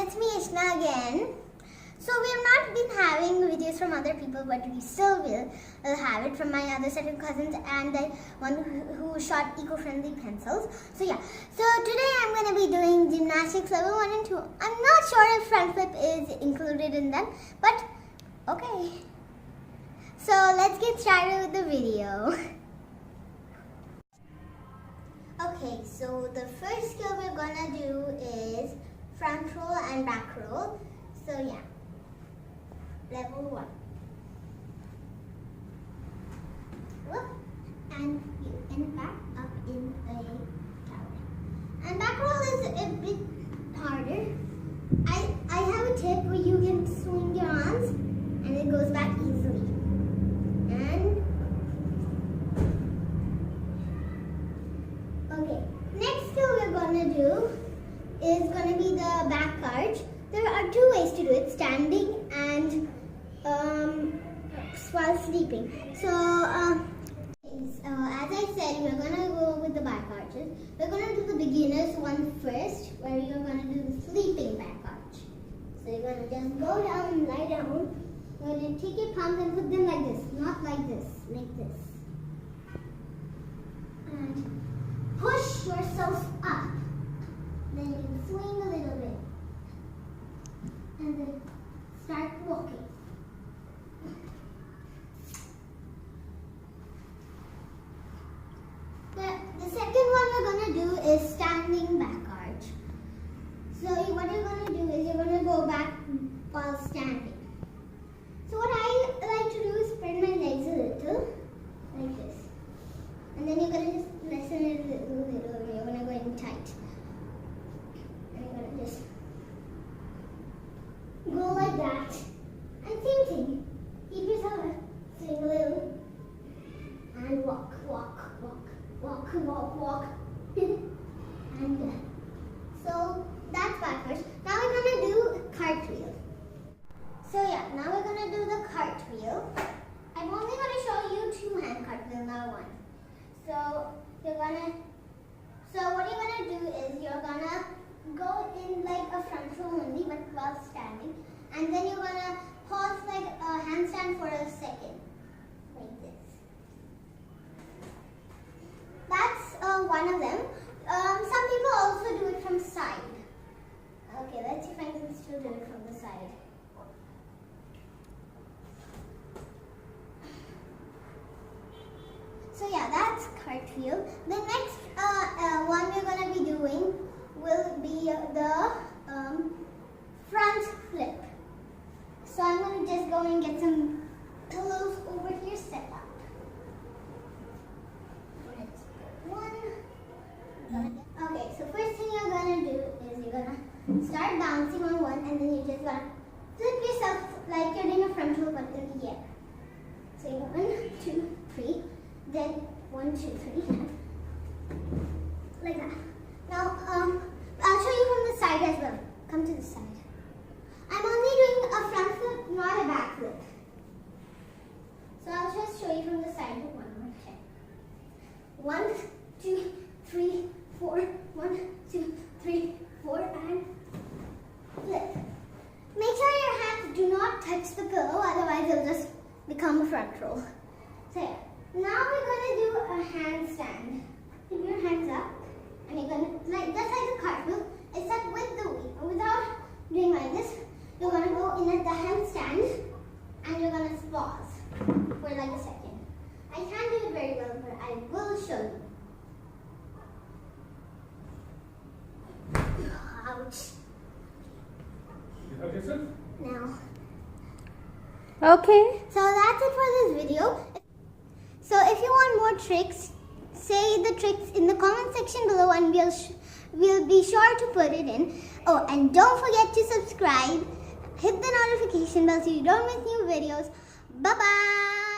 it's me Ishna again. So we have not been having videos from other people, but we still will have it from my other set of cousins and the one who shot eco-friendly pencils. So yeah, so today I'm going to be doing gymnastics level 1 and 2. I'm not sure if front flip is included in them, but okay. So let's get started with the video. Okay, so the first skill we're gonna do is front roll and back roll. So yeah, level 1. Whoop, and you end back up in a tower. And back roll is a bit harder. I have a tip where you can swing your arms and it goes back easily. And okay, next skill we're gonna do is gonna be the back arch. There are two ways to do it: standing and while sleeping. So as I said, we're gonna go with the back arches. We're gonna do the beginners one first, where you're gonna do the sleeping back arch. So you're gonna just go down and lie down. You're gonna take your palms and put them like this, not like this, like this. And push yourself up. Then you can swing a little bit. And then start walking. The second one we're going to do is standing back arch. So what you're going to do is you're going to go back while standing. So what I like to do is spread my legs a little, like this. And then you're going to just lessen it a little. You're going to go in tight. And you're going to just go like that. And same thing. Keep yourself swing a little. And walk, walk, walk, walk, walk, walk. And so that's backwards. Now we're going to do cartwheel. So yeah, now we're going to do the cartwheel. I'm only going to show you two-hand cartwheel, not one. So what you're gonna do is you're gonna go in like a front roll only, but while standing, and then you're gonna pause like a handstand for a second, like this. That's one of them. Some people also do it from side. Okay, let's see if I can still do it from the side. So yeah, that's cartwheel. The next one we're going to be doing will be the front flip. So I'm going to just go and get some pillows over here set up. Okay, so first thing you're going to do is you're going to start bouncing on one, and then you're just going to flip yourself like you're doing a front roll but in the air. So 1, 2, 3. Then 1, 2, 3, like that. Now I'll show you from the side as well. Come to the side. I'm only doing a front flip, not a back flip. So I'll just show you from the side one more time. 1, 2, 3, 4. 1, 2, 3, 4, and flip. Make sure your hands do not touch the pillow, otherwise it'll just become a front roll. So yeah. Now we're going to do a handstand. Keep your hands up, and you're going to, like just like a cartwheel, except with the weight. Without doing like this, you're going to go in at the handstand, and you're going to pause for like a second. I can't do it very well, but I will show you. Ouch. You hurt yourself? Now. Okay. So that's it for this video. So if you want more tricks, say the tricks in the comment section below, and we'll be sure to put it in. Oh, and don't forget to subscribe, hit the notification bell so you don't miss new videos. Bye-bye!